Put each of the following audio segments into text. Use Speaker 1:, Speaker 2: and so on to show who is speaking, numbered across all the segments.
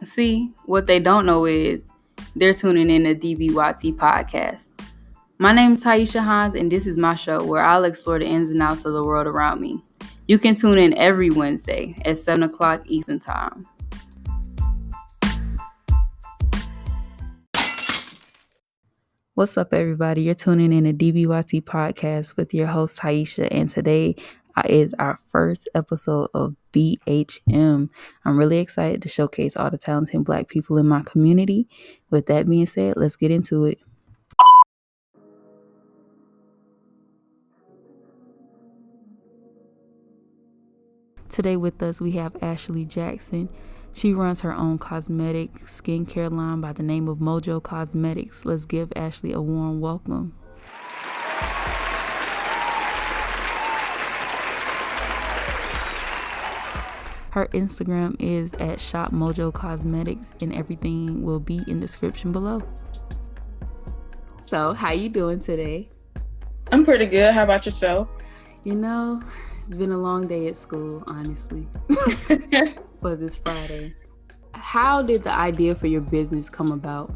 Speaker 1: See, what they don't know is they're tuning in to DBYT Podcast. My name is Taisha Hines, and this is my show where I'll explore the ins and outs of the world around me. You can tune in every Wednesday at 7 o'clock Eastern Time. What's up, everybody? You're tuning in to DBYT Podcast with your host, Taisha, and today is our first episode of BHM. I'm really excited to showcase all the talented Black people in my community. With that being said, let's get into it. Today with us, we have Ashley Jackson. She runs her own cosmetic skincare line by the name of Mojo Cosmetics. Let's give Ashley a warm welcome. Her Instagram is at Shop Mojo Cosmetics, and everything will be in the description below. So, how you doing today?
Speaker 2: I'm pretty good. How about yourself?
Speaker 1: You know, it's been a long day at school, honestly, for this Friday. How did the idea for your business come about?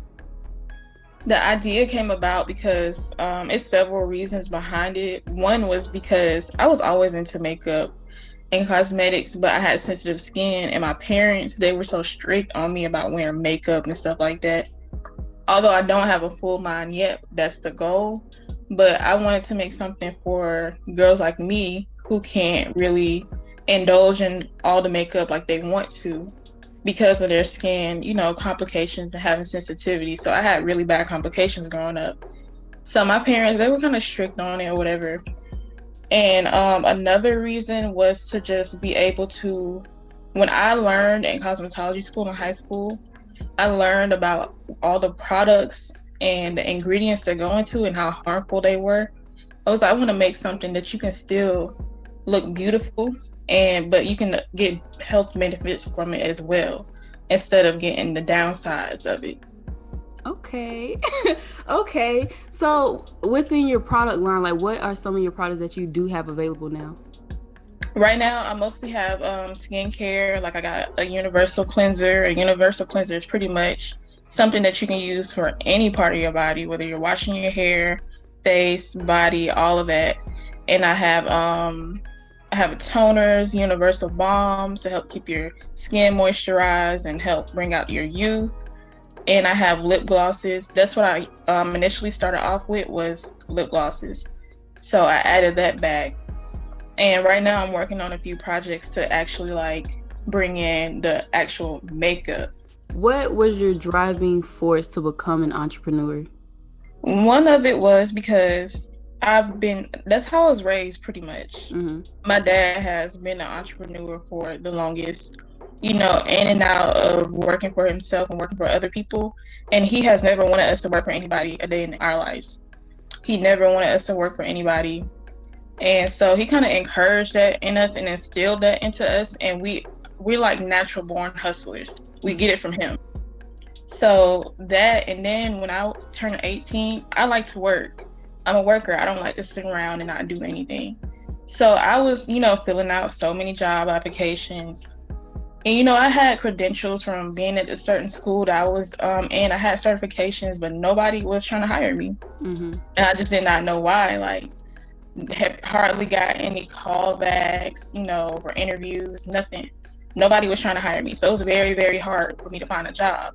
Speaker 2: The idea came about because it's several reasons behind it. One was because I was always into makeup and cosmetics, but I had sensitive skin, and my parents, they were so strict on me about wearing makeup and stuff like that. Although I don't have a full line yet, that's the goal. But I wanted to make something for girls like me who can't really indulge in all the makeup like they want to because of their skin, complications and having sensitivity. So I had really bad complications growing up. So my parents, they were kind of strict on it or whatever. And another reason was to just be able to, when I learned in cosmetology school in high school, I learned about all the products and the ingredients that go into and how harmful they were. I want to make something that you can still look beautiful, but you can get health benefits from it as well, instead of getting the downsides of it.
Speaker 1: Okay. Okay. So within your product line, like what are some of your products that you do have available now?
Speaker 2: Right now, I mostly have skincare. Like I got a universal cleanser. A universal cleanser is pretty much something that you can use for any part of your body, whether you're washing your hair, face, body, all of that. And I have toners, universal balms to help keep your skin moisturized and help bring out your youth. And I have lip glosses. That's what I initially started off with, was lip glosses. So I added that back. And right now I'm working on a few projects to actually bring in the actual makeup.
Speaker 1: What was your driving force to become an entrepreneur?
Speaker 2: One of it was because that's how I was raised pretty much. Mm-hmm. My dad has been an entrepreneur for the longest, in and out of working for himself and working for other people. And he has never wanted us to work for anybody a day in our lives. He never wanted us to work for anybody. And so he kind of encouraged that in us and instilled that into us. And we're like natural born hustlers. We get it from him. So that, and then when I was turning 18, I like to work. I'm a worker. I don't like to sit around and not do anything. So I was, filling out so many job applications. And, I had credentials from being at a certain school that I was in. I had certifications, but nobody was trying to hire me. Mm-hmm. And I just did not know why. Have hardly got any callbacks, for interviews, nothing. Nobody was trying to hire me. So it was very, very hard for me to find a job.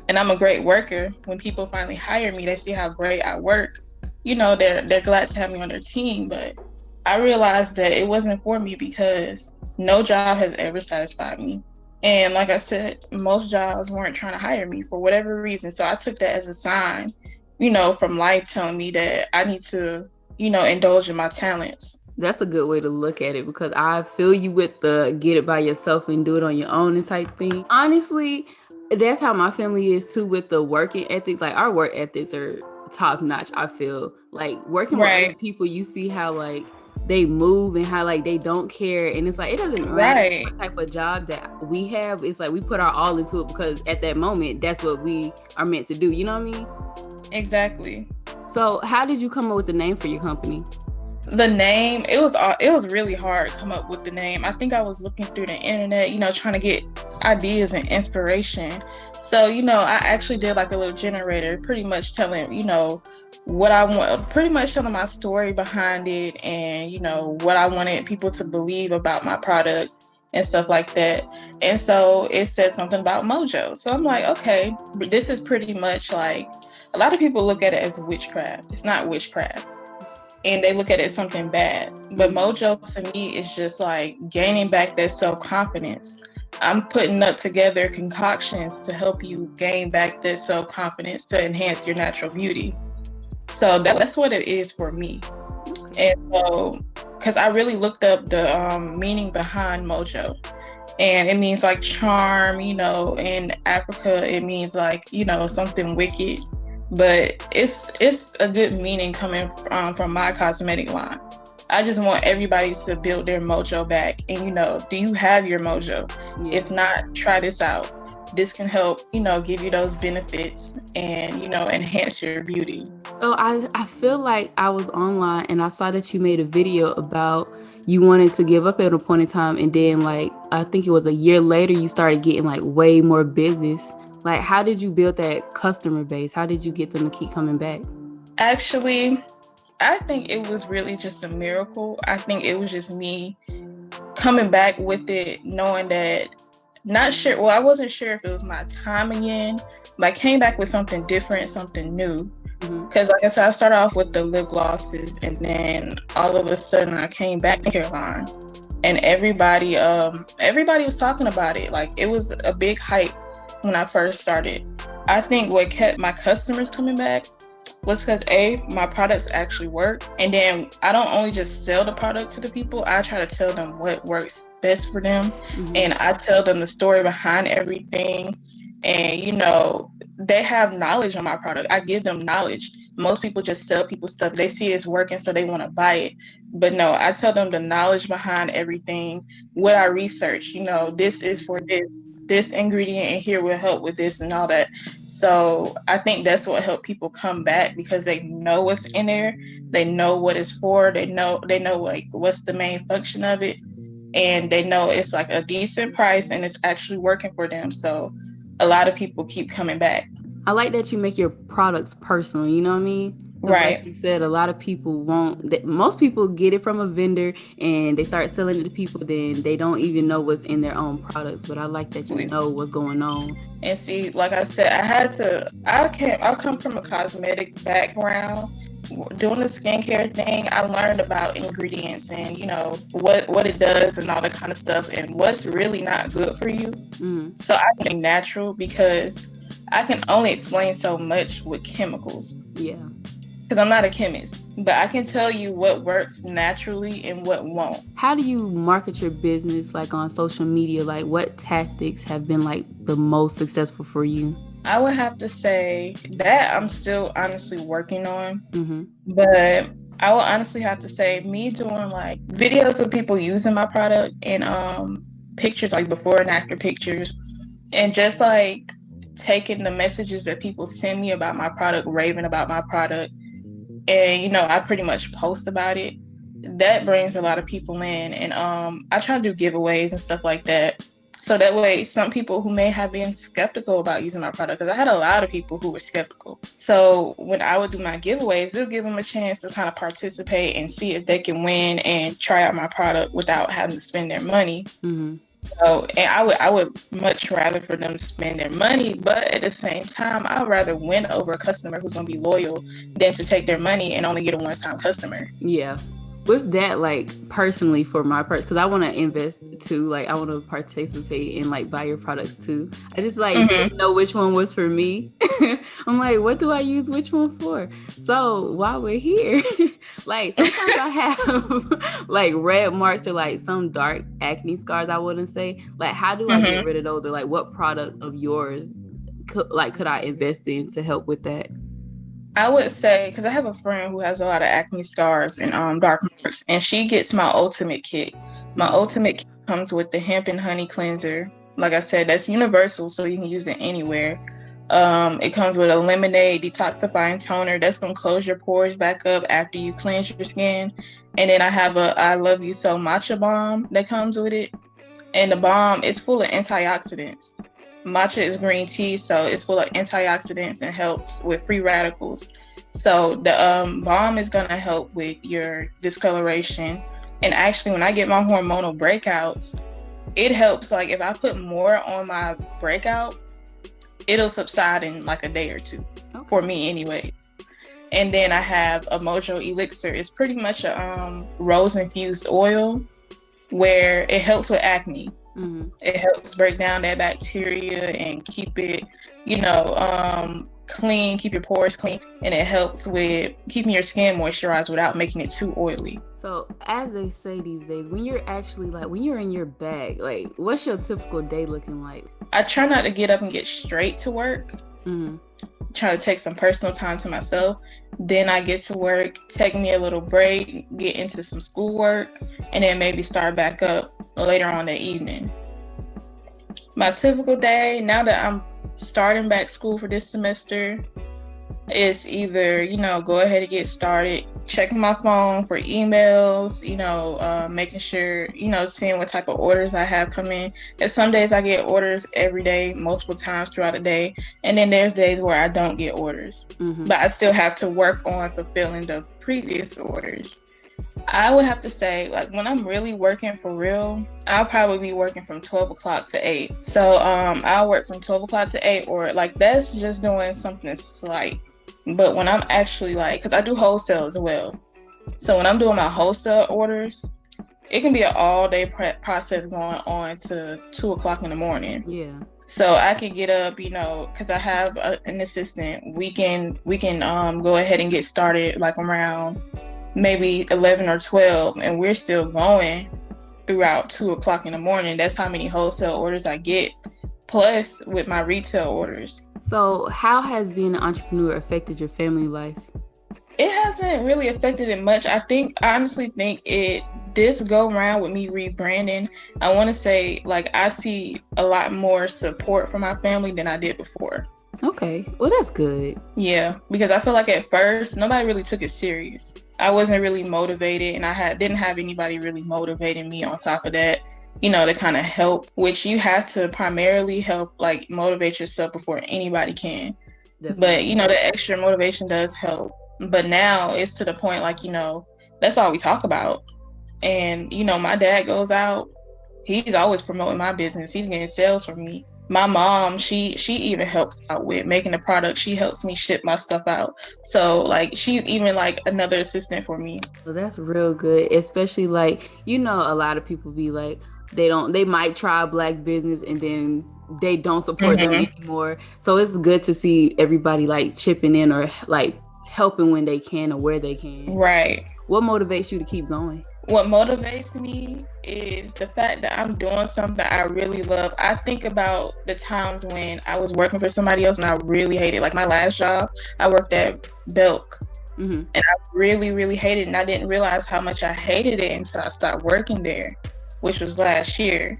Speaker 2: And I'm a great worker. When people finally hire me, they see how great I work. They're glad to have me on their team. But I realized that it wasn't for me because no job has ever satisfied me. And like I said, most jobs weren't trying to hire me for whatever reason. So I took that as a sign, from life telling me that I need to, indulge in my talents.
Speaker 1: That's a good way to look at it, because I feel you with the get it by yourself and do it on your own and type thing. Honestly, that's how my family is too with the working ethics. Like our work ethics are top notch. I feel like working with other people, you see how they move and how they don't care, and it's it doesn't matter what type of job that we have. It's we put our all into it because at that moment that's what we are meant to do. You know what I mean?
Speaker 2: Exactly.
Speaker 1: So how did you come up with the name for your company?
Speaker 2: The name, it was really hard to come up with the name. I think I was looking through the internet, trying to get ideas and inspiration. So, I actually did like a little generator, pretty much telling, what I want, pretty much telling my story behind it and, what I wanted people to believe about my product and stuff like that. And so it said something about mojo. So I'm like, okay, this is pretty much like, a lot of people look at it as witchcraft. It's not witchcraft. And they look at it as something bad. But mojo to me is just like gaining back that self-confidence. I'm putting up together concoctions to help you gain back that self-confidence to enhance your natural beauty. So that's what it is for me. And so, because I really looked up the meaning behind mojo. And it means like charm, in Africa, it means like, something wicked. But it's a good meaning coming from my cosmetic line. I just want everybody to build their mojo back. And, do you have your mojo? Yeah. If not, try this out. This can help, give you those benefits and, enhance your beauty.
Speaker 1: So I feel like I was online and I saw that you made a video about you wanted to give up at a point in time. And then like, I think it was a year later, you started getting like way more business. Like, how did you build that customer base? How did you get them to keep coming back?
Speaker 2: Actually, I think it was really just a miracle. I think it was just me coming back with it, knowing that, not sure, well, I wasn't sure if it was my time again, but I came back with something different, something new. Because like I said, I started off with the lip glosses, and then all of a sudden I came back to Caroline, and everybody was talking about it. Like, it was a big hype when I first started. I think what kept my customers coming back was because my products actually work, and then I don't only just sell the product to the people, I try to tell them what works best for them, and I tell them the story behind everything, and they have knowledge on my product. I give them knowledge. Most people just sell people stuff. They see it's working, so they want to buy it. But no, I tell them the knowledge behind everything, what I research, this is for this ingredient, and here will help with this and all that. So I think that's what helped people come back, because they know what's in there. They know what it's for. They know like what's the main function of it. And they know it's like a decent price and it's actually working for them. So a lot of people keep coming back.
Speaker 1: I like that you make your products personal, you know what I mean?
Speaker 2: Right.
Speaker 1: Like you said, a lot of people most people get it from a vendor and they start selling it to people, then they don't even know what's in their own products. But I like that you know what's going on.
Speaker 2: And see, like I said, I come from a cosmetic background. Doing the skincare thing, I learned about ingredients and what it does and all that kind of stuff, and what's really not good for you. So I think natural, because I can only explain so much with chemicals.
Speaker 1: Yeah.
Speaker 2: Because I'm not a chemist, but I can tell you what works naturally and what won't.
Speaker 1: How do you market your business, like on social media? Like, what tactics have been like the most successful for you?
Speaker 2: I would have to say that I'm still honestly working on, but I will honestly have to say me doing like videos of people using my product and pictures, like before and after pictures, and just like taking the messages that people send me about my product, raving about my product, and I pretty much post about it. That brings a lot of people in, and I try to do giveaways and stuff like that. So that way, some people who may have been skeptical about using my product, because I had a lot of people who were skeptical. So when I would do my giveaways, it'll give them a chance to kind of participate and see if they can win and try out my product without having to spend their money. So, and I would much rather for them to spend their money, but at the same time, I'd rather win over a customer who's going to be loyal than to take their money and only get a one-time customer.
Speaker 1: Yeah. With that, like personally for my parts, because I want to invest too, like I want to participate and like buy your products too. I just like didn't know which one was for me. I'm like, what do I use which one for? So while we're here, like sometimes I have like red marks or like some dark acne scars, I wouldn't say. Like, how do I get rid of those? Or like what product of yours could I invest in to help with that?
Speaker 2: I would say, because I have a friend who has a lot of acne scars and dark marks, and she gets my ultimate kit. My ultimate kit comes with the hemp and honey cleanser. Like I said, that's universal, so you can use it anywhere. It comes with a lemonade detoxifying toner that's going to close your pores back up after you cleanse your skin. And then I have a I Love You So matcha balm that comes with it. And the balm is full of antioxidants. Matcha is green tea, so it's full of antioxidants and helps with free radicals. So the balm is going to help with your discoloration. And actually, when I get my hormonal breakouts, it helps. Like if I put more on my breakout, it'll subside in like a day or two, for me anyway. And then I have a Mojo Elixir. It's pretty much a rose infused oil where it helps with acne. Mm-hmm. It helps break down that bacteria and keep it, clean, keep your pores clean. And it helps with keeping your skin moisturized without making it too oily.
Speaker 1: So as they say these days, when you're actually when you're in your bag, like what's your typical day looking like?
Speaker 2: I try not to get up and get straight to work. Mm-hmm. Try to take some personal time to myself. Then I get to work, take me a little break, get into some schoolwork, and then maybe start back up later on that evening. My typical day, now that I'm starting back school for this semester, is either, go ahead and get started, checking my phone for emails, making sure, seeing what type of orders I have come in. And some days I get orders every day, multiple times throughout the day. And then there's days where I don't get orders, but I still have to work on fulfilling the previous orders. I would have to say, when I'm really working for real, I'll probably be working from 12 o'clock to 8. So I'll work from 12 o'clock to 8, or that's just doing something slight. But when I'm actually because I do wholesale as well. So when I'm doing my wholesale orders, it can be an all day process going on to 2 o'clock in the morning.
Speaker 1: Yeah.
Speaker 2: So I can get up, because I have an assistant. We can go ahead and get started around maybe 11 or 12, and we're still going throughout 2 o'clock in the morning. That's how many wholesale orders I get, plus with my retail orders.
Speaker 1: So how has being an entrepreneur affected your family life?
Speaker 2: It hasn't really affected it much. I honestly think this go around with me rebranding, I want to say I see a lot more support from my family than I did before.
Speaker 1: Okay, well that's good.
Speaker 2: Yeah, because I feel like at first nobody really took it serious. I wasn't really motivated, and I didn't have anybody really motivating me on top of that, to kind of help, which you have to primarily help motivate yourself before anybody can. Definitely. But the extra motivation does help. But now it's to the point that's all we talk about. And my dad goes out, he's always promoting my business, he's getting sales from me. My mom, she even helps out with making the product. She helps me ship my stuff out. So she's even another assistant for me.
Speaker 1: Well, that's real good, especially a lot of people be they might try a Black business and then they don't support them anymore. So it's good to see everybody chipping in or helping when they can or where they can.
Speaker 2: Right.
Speaker 1: What motivates you to keep going?
Speaker 2: What motivates me is the fact that I'm doing something I really love. I think about the times when I was working for somebody else and I really hated it. My last job, I worked at Belk. And I really, really hated it. And I didn't realize how much I hated it until I started working there, which was last year.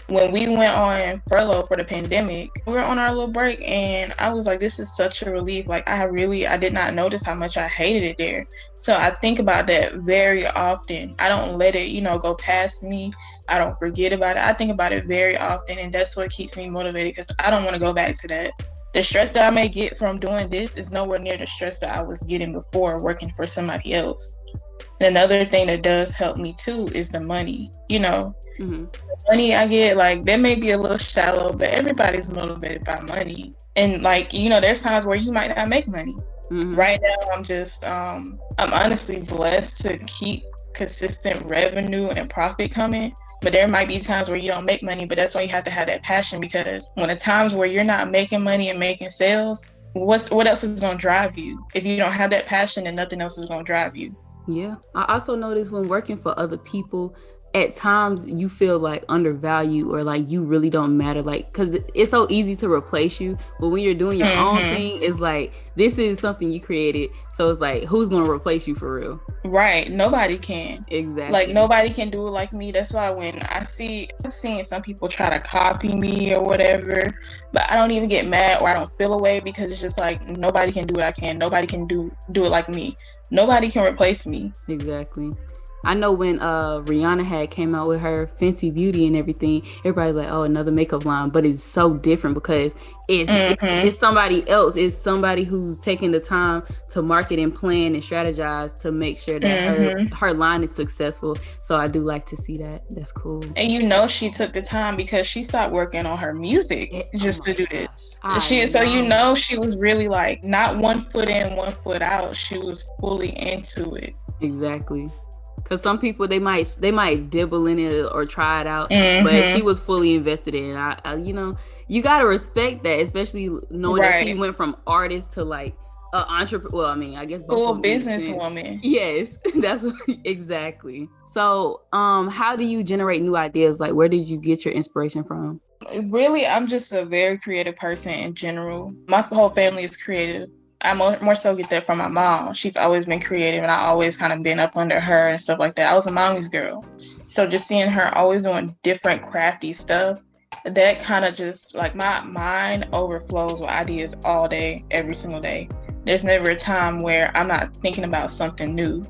Speaker 2: When we went on furlough for the pandemic, we were on our little break, and I was this is such a relief. I did not notice how much I hated it there. So I think about that very often. I don't let it, go past me. I don't forget about it. I think about it very often, and that's what keeps me motivated, because I don't want to go back to that. The stress that I may get from doing this is nowhere near the stress that I was getting before working for somebody else. And another thing that does help me too is the money. The money I get, that may be a little shallow, but everybody's motivated by money. And there's times where you might not make money. Right now, I'm honestly blessed to keep consistent revenue and profit coming. But there might be times where you don't make money, but that's why you have to have that passion, because when the times where you're not making money and making sales, what else is going to drive you? If you don't have that passion, then nothing else is going to drive you.
Speaker 1: Yeah. I also noticed when working for other people, at times you feel like undervalued or like you really don't matter, like, because it's so easy to replace you, but when you're doing your own thing, it's like this is something you created, so it's like who's gonna replace you for real?
Speaker 2: Right, nobody can.
Speaker 1: Exactly.
Speaker 2: Like nobody can do it like me. That's why when I've seen some people try to copy me or whatever, but I don't even get mad or I don't feel away, because it's just like nobody can do what I can. Nobody can do it like me. Nobody can replace me.
Speaker 1: Exactly. I know when Rihanna had came out with her Fenty Beauty and everything, everybody's like, oh, another makeup line. But it's so different because it's somebody else. It's somebody who's taking the time to market and plan and strategize to make sure that her line is successful. So I do like to see that. That's cool.
Speaker 2: And she took the time because she stopped working on her music to do this. She was really like not 1 foot in, 1 foot out. She was fully into it.
Speaker 1: Exactly. Because some people, they might dibble in it or try it out, but she was fully invested in it. I you gotta respect that, especially knowing that she went from artist to like entrepreneur. Well, I mean, I guess
Speaker 2: full businesswoman.
Speaker 1: Yes, that's exactly. So, how do you generate new ideas? Like, where did you get your inspiration from?
Speaker 2: Really, I'm just a very creative person in general. My whole family is creative. I more so get that from my mom. She's always been creative, and I always kind of been up under her and stuff like that. I was a mommy's girl. So just seeing her always doing different crafty stuff, that kind of just, like, my mind overflows with ideas all day, every single day. There's never a time where I'm not thinking about something new.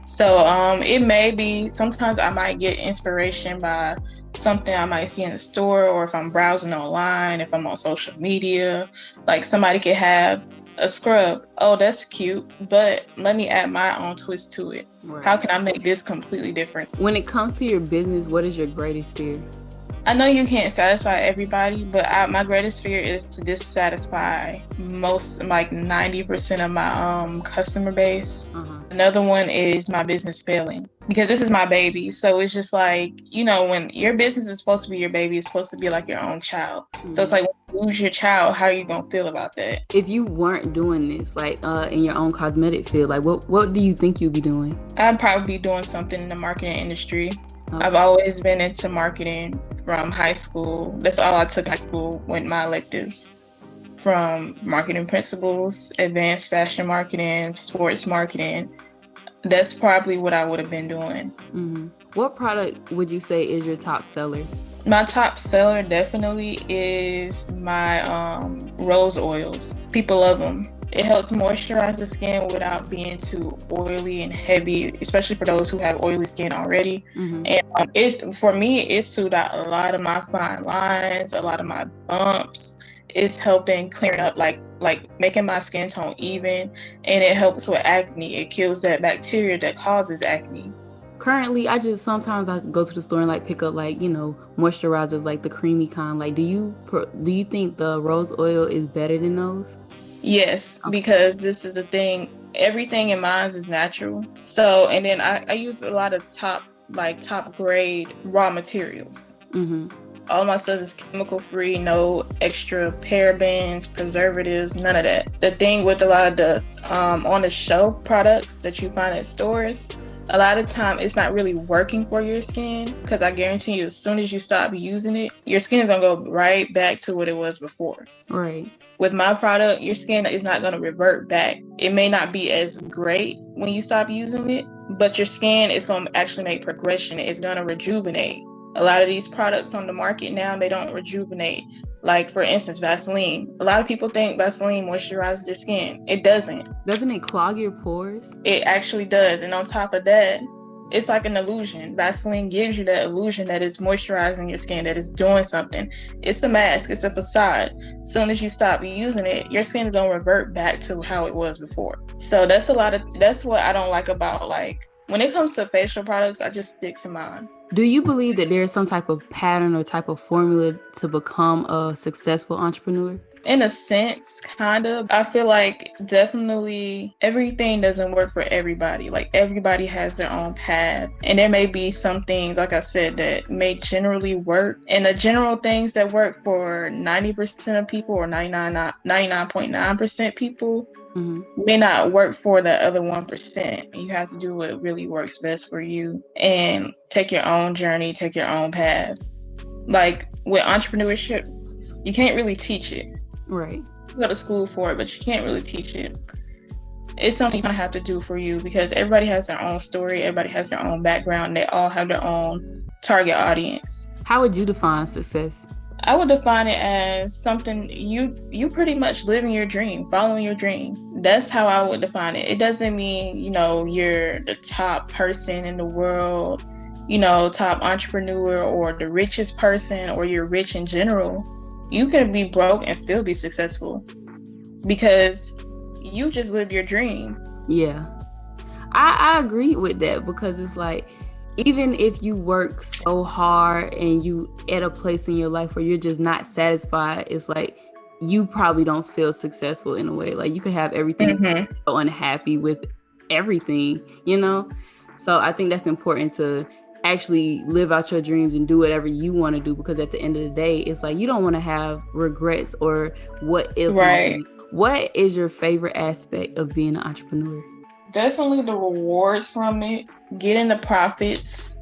Speaker 2: So it may be, sometimes I might get inspiration by something I might see in the store, or if I'm browsing online, if I'm on social media, like somebody could have a scrub. Oh, that's cute, but let me add my own twist to it. Right. How can I make this completely different?
Speaker 1: When it comes to your business, what is your greatest fear?
Speaker 2: I know you can't satisfy everybody, but my greatest fear is to dissatisfy most, like 90% of my customer base. Another one is my business failing, because this is my baby. So it's just like, when your business is supposed to be your baby, it's supposed to be like your own child. So it's like, when you lose your child, how are you going to feel about that?
Speaker 1: If you weren't doing this, like in your own cosmetic field, like what do you think you'd be doing?
Speaker 2: I'd probably be doing something in the marketing industry. Okay. I've always been into marketing from high school. That's all I took in high school with my electives. From marketing principles, advanced fashion marketing, sports marketing. That's probably what I would have been doing.
Speaker 1: What product would you say is your top seller?
Speaker 2: My top seller definitely is my rose oils. People love them. It helps moisturize the skin without being too oily and heavy, especially for those who have oily skin already. And for me, it soothed out a lot of my fine lines, a lot of my bumps. It's helping clearing up, like making my skin tone even, and it helps with acne. It kills that bacteria that causes acne.
Speaker 1: Currently, sometimes I go to the store and like pick up like, moisturizers, like the creamy kind. Like, do you think the rose oil is better than those?
Speaker 2: Yes, because this is the thing. Everything in mine is natural. So, and then I use a lot of top grade raw materials. All my stuff is chemical free, no extra parabens, preservatives, none of that. The thing with a lot of the on the shelf products that you find at stores, a lot of time it's not really working for your skin, because I guarantee you, as soon as you stop using it, your skin is gonna go right back to what it was before.
Speaker 1: Right.
Speaker 2: With my product, your skin is not going to revert back. It may not be as great when you stop using it, but your skin is going to actually make progression. It's going to rejuvenate. A lot of these products on the market now, they don't rejuvenate. Like, for instance, Vaseline. A lot of people think Vaseline moisturizes their skin. It doesn't.
Speaker 1: Doesn't it clog your pores?
Speaker 2: It actually does. And on top of that, it's like an illusion. Vaseline gives you that illusion that it's moisturizing your skin, that it's doing something. It's a mask. It's a facade. As soon as you stop using it, your skin is going to revert back to how it was before. So that's what I don't like about, like, when it comes to facial products, I just stick to mine.
Speaker 1: Do you believe that there's some type of pattern or type of formula to become a successful entrepreneur?
Speaker 2: In a sense, kind of. I feel like definitely everything doesn't work for everybody. Like, everybody has their own path. And there may be some things, like I said, that may generally work. And the general things that work for 90% of people, or 99.9% people, may not work for the other 1%. You have to do what really works best for you and take your own journey, take your own path. Like with entrepreneurship, you can't really teach it.
Speaker 1: Right.
Speaker 2: You go to school for it, but you can't really teach it. It's something you kind of have to do for you because everybody has their own story. Everybody has their own background. They all have their own target audience.
Speaker 1: How would you define success?
Speaker 2: I would define it as something you pretty much living your dream, following your dream. That's how I would define it. It doesn't mean, you're the top person in the world, top entrepreneur or the richest person or you're rich in general. You can be broke and still be successful because you just live your dream.
Speaker 1: Yeah. I agree with that because it's like, even if you work so hard and you at a place in your life where you're just not satisfied, it's like you probably don't feel successful in a way. Like you could have everything, so unhappy with everything, So I think that's important to actually live out your dreams and do whatever you want to do, because at the end of the day, it's like you don't want to have regrets or what if.
Speaker 2: Right.
Speaker 1: What is your favorite aspect of being an entrepreneur?
Speaker 2: Definitely the rewards from it, getting the profits,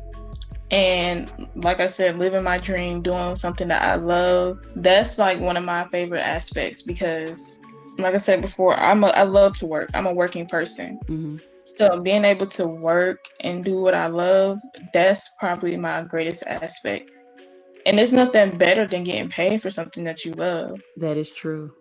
Speaker 2: and like I said, living my dream, doing something that I love. That's like one of my favorite aspects because, like I said before, I love to work. I'm a working person. So being able to work and do what I love, that's probably my greatest aspect. And there's nothing better than getting paid for something that you love.
Speaker 1: That is true.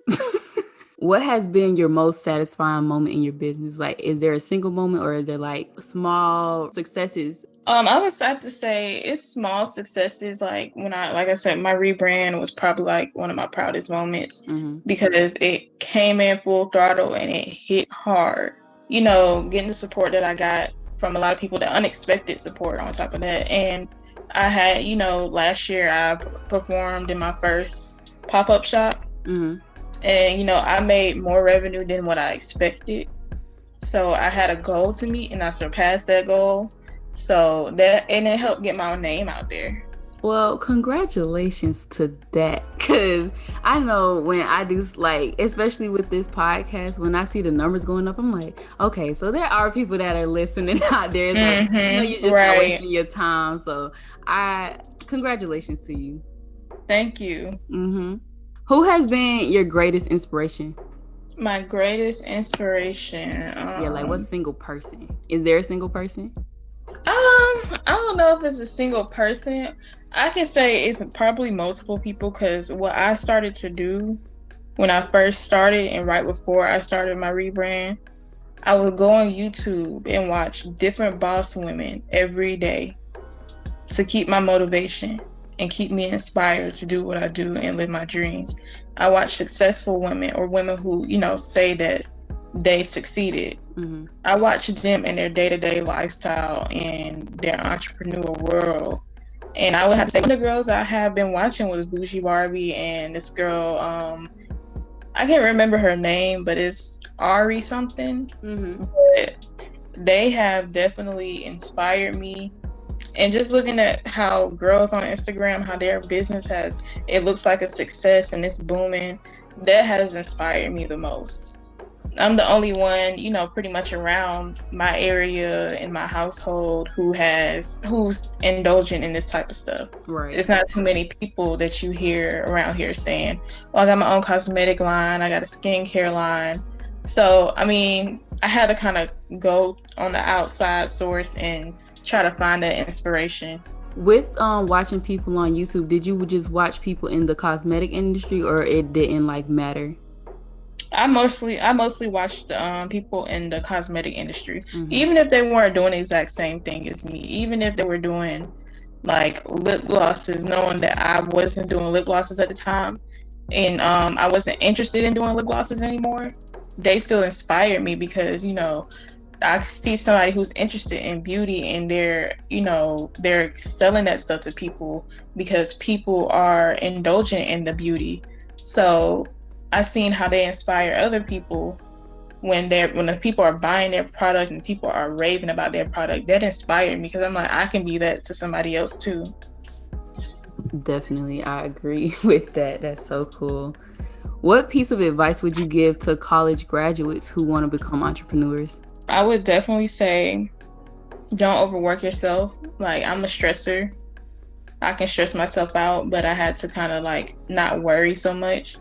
Speaker 1: What has been your most satisfying moment in your business? Like, is there a single moment or are there like small successes?
Speaker 2: I would have to say it's small successes. Like like I said, my rebrand was probably like one of my proudest moments because it came in full throttle and it hit hard. Getting the support that I got from a lot of people, the unexpected support on top of that. And I had, last year I performed in my first pop-up shop. And, I made more revenue than what I expected. So I had a goal to meet and I surpassed that goal. So and it helped get my name out there.
Speaker 1: Well, congratulations to that. Because I know when I do, like, especially with this podcast, when I see the numbers going up, I'm like, okay, so there are people that are listening out there. It's like, you're just not wasting your time. So congratulations to you.
Speaker 2: Thank you.
Speaker 1: Who has been your greatest inspiration?
Speaker 2: My greatest inspiration?
Speaker 1: Like what single person? Is there a single person?
Speaker 2: I don't know if it's a single person. I can say it's probably multiple people because what I started to do when I first started and right before I started my rebrand, I would go on YouTube and watch different boss women every day to keep my motivation and keep me inspired to do what I do and live my dreams. I watch successful women or women who, say that they succeeded. I watch them in their day-to-day lifestyle and their entrepreneur world. And I would have to say one of the girls I have been watching was Bougie Barbie and this girl, I can't remember her name, but it's Ari something. But they have definitely inspired me. And just looking at how girls on Instagram, how their business it looks like a success and it's booming, that has inspired me the most. I'm the only one, pretty much around my area in my household who's indulgent in this type of stuff.
Speaker 1: Right.
Speaker 2: It's not too many people that you hear around here saying, well, I got my own cosmetic line, I got a skincare line. So, I had to kind of go on the outside source and try to find that inspiration.
Speaker 1: With watching people on YouTube, did you just watch people in the cosmetic industry or it didn't matter?
Speaker 2: I mostly watched people in the cosmetic industry, even if they weren't doing the exact same thing as me, even if they were doing lip glosses, knowing that I wasn't doing lip glosses at the time and I wasn't interested in doing lip glosses anymore. They still inspired me because, I see somebody who's interested in beauty and they're selling that stuff to people because people are indulgent in the beauty. So I seen how they inspire other people when the people are buying their product and people are raving about their product. That inspired me because I'm like, I can be that to somebody else too.
Speaker 1: Definitely, I agree with that. That's so cool. What piece of advice would you give to college graduates who want to become entrepreneurs?
Speaker 2: I would definitely say don't overwork yourself. Like, I'm a stressor. I can stress myself out, but I had to kind of like not worry so much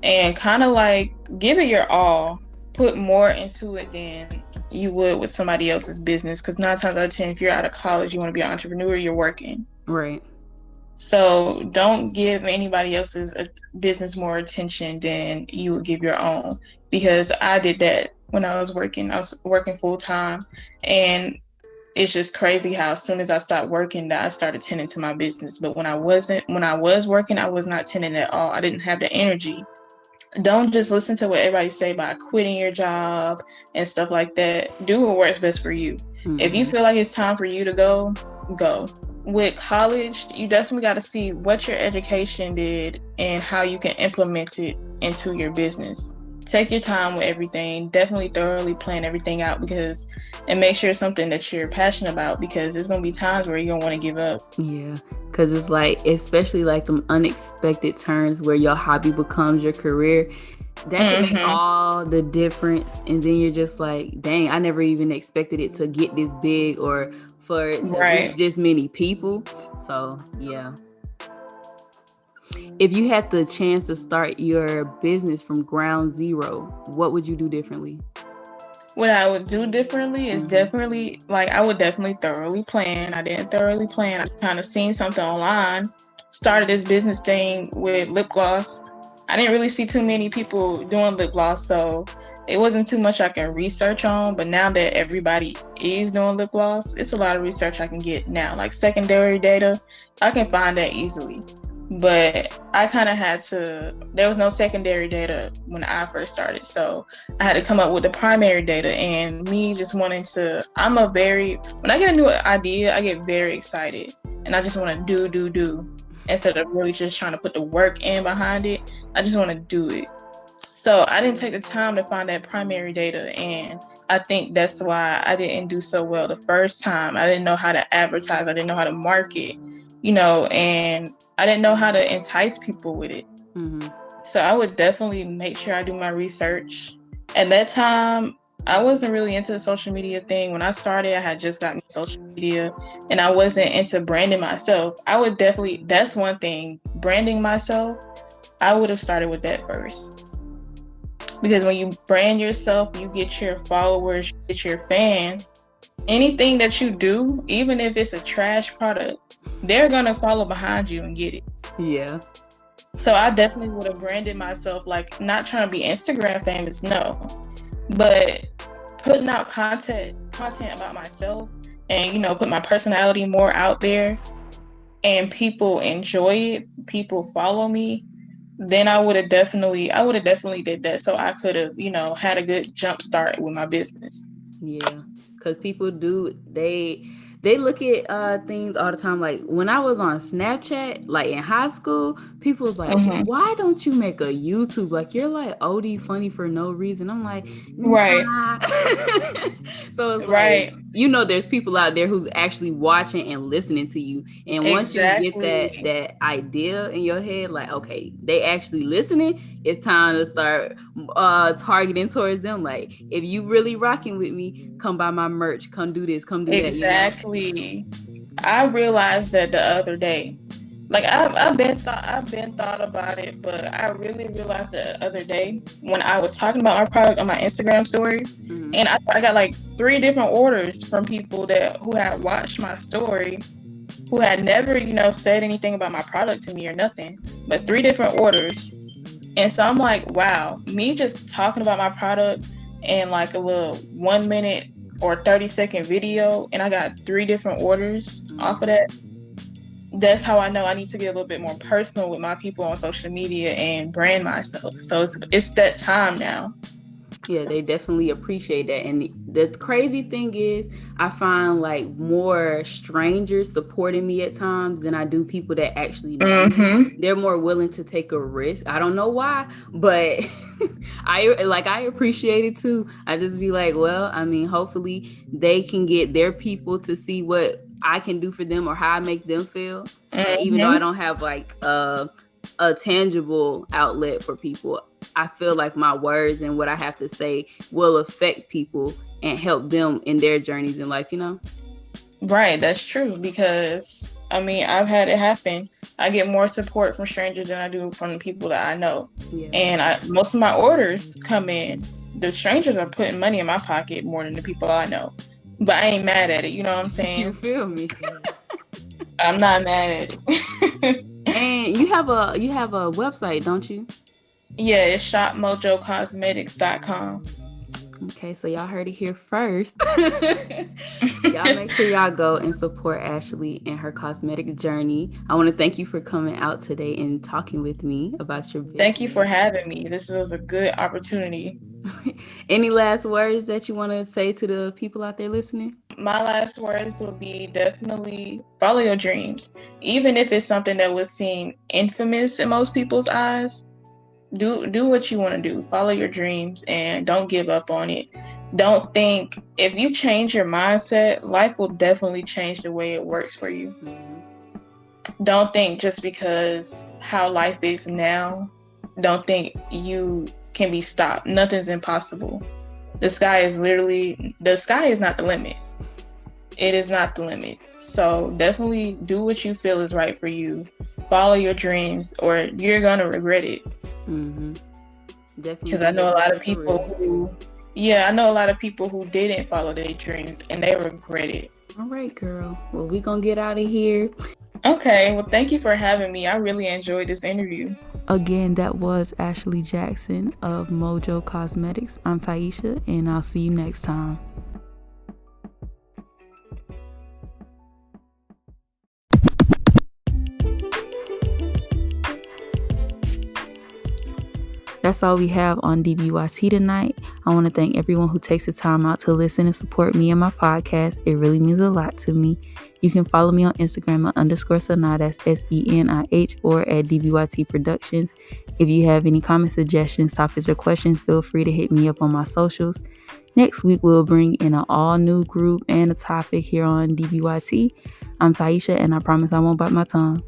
Speaker 2: and kind of like give it your all. Put more into it than you would with somebody else's business. Because 9 times out of 10, if you're out of college, you want to be an entrepreneur, you're working.
Speaker 1: Right.
Speaker 2: So don't give anybody else's business more attention than you would give your own. Because I did that when I was working. I was working full time, and it's just crazy how as soon as I stopped working, that I started tending to my business. But when I was working, I was not tending at all. I didn't have the energy. Don't just listen to what everybody say about quitting your job and stuff like that. Do what works best for you. Mm-hmm. If you feel like it's time for you to go, go. With college, you definitely got to see what your education did and how you can implement it into your business. Take your time with everything. Definitely thoroughly plan everything out and make sure it's something that you're passionate about, because there's going to be times where you're going to want to give up.
Speaker 1: Yeah, because it's like, especially like them unexpected turns where your hobby becomes your career. That can make all the difference. And then you're just like, dang, I never even expected it to get this big or for it to reach this many people. So, yeah. If you had the chance to start your business from ground zero, what would you do differently?
Speaker 2: What I would do differently is definitely, like, I would definitely thoroughly plan. I didn't thoroughly plan. I kind of seen something online, started this business thing with lip gloss. I didn't really see too many people doing lip gloss, so it wasn't too much I can research on. But now that everybody is doing lip gloss, it's a lot of research I can get now. Like secondary data, I can find that easily. But I kind of had to, there was no secondary data when I first started. So I had to come up with the primary data, and me just wanting to, when I get a new idea, I get very excited and I just want to do instead of really just trying to put the work in behind it. I just want to do it. So I didn't take the time to find that primary data, and I think that's why I didn't do so well the first time. I didn't know how to advertise. I didn't know how to market, and I didn't know how to entice people with it. Mm-hmm. So I would definitely make sure I do my research. At that time, I wasn't really into the social media thing. When I started, I had just gotten social media, and I wasn't into branding myself. I would definitely, that's one thing, branding myself, I would have started with that first. Because when you brand yourself, you get your followers, you get your fans. Anything that you do, even if it's a trash product, they're going to follow behind you and get it.
Speaker 1: Yeah.
Speaker 2: So I definitely would have branded myself, like, not trying to be Instagram famous, no. But putting out content about myself and, put my personality more out there, and people enjoy it, people follow me, then I would have definitely did that. So I could have, had a good jump start with my business.
Speaker 1: Yeah. Because people do, they look at things all the time. Like when I was on Snapchat, like in high school, people was like, why don't you make a YouTube? Like you're like OD funny for no reason. I'm like, nah.
Speaker 2: Right.
Speaker 1: So it's like, there's people out there who's actually watching and listening to you. And once you get that idea in your head, like, okay, they actually listening, it's time to start targeting towards them. Like, if you really rocking with me, come buy my merch, come do this, come do that.
Speaker 2: Exactly. I realized that the other day. Like I've been thought about it, but I really realized it the other day when I was talking about our product on my Instagram story, and I got like 3 different orders from people who had watched my story, who had never, said anything about my product to me or nothing, but 3 different orders. And so I'm like, wow, me just talking about my product in like a little 1 minute or 30-second video, and I got 3 different orders off of that. That's how I know I need to get a little bit more personal with my people on social media and brand myself. So it's that time now.
Speaker 1: Yeah, they definitely appreciate that. And the crazy thing is, I find like more strangers supporting me at times than I do people that actually know me. They're more willing to take a risk. I don't know why, but I appreciate it too. I just be like, well, I mean, hopefully they can get their people to see what I can do for them or how I make them feel. And even though I don't have like a tangible outlet for people. I feel like my words and what I have to say will affect people and help them in their journeys in life,
Speaker 2: Right, that's true, because I've had it happen. I get more support from strangers than I do from the people that I know. Yeah. And most of my orders come in, the strangers are putting money in my pocket more than the people I know. But I ain't mad at it, you know what I'm saying?
Speaker 1: You feel me?
Speaker 2: I'm not mad at it.
Speaker 1: And you have a website, don't you?
Speaker 2: Yeah, it's shopmojocosmetics.com.
Speaker 1: Okay, so y'all heard it here first. Y'all make sure y'all go and support Ashley and her cosmetic journey. I want to thank you for coming out today and talking with me about your business.
Speaker 2: Thank you for having me. This was a good opportunity.
Speaker 1: Any last words that you want to say to the people out there listening?
Speaker 2: My last words would be definitely follow your dreams. Even if it's something that would seem infamous in most people's eyes, do what you want to do. Follow your dreams and don't give up on it. Don't think, if you change your mindset, life will definitely change the way it works for you. Don't think just because how life is now, don't think you can be stopped. Nothing's impossible. The sky is not the limit. It is not the limit. So definitely do what you feel is right for you. Follow your dreams or you're going to regret it.
Speaker 1: Definitely.
Speaker 2: Because I know a lot of people who didn't follow their dreams and they regret it.
Speaker 1: All right, girl. Well, we're going to get out of here.
Speaker 2: Okay. Well, thank you for having me. I really enjoyed this interview.
Speaker 1: Again, that was Ashley Jackson of Mojo Cosmetics. I'm Taisha, and I'll see you next time. That's all we have on DBYT tonight. I want to thank everyone who takes the time out to listen and support me and my podcast. It really means a lot to me. You can follow me on Instagram at _Sanah, that's SENIH, or at DBYT Productions. If you have any comments, suggestions, topics, or questions, feel free to hit me up on my socials. Next week, we'll bring in an all-new group and a topic here on DBYT. I'm Taisha, and I promise I won't bite my tongue.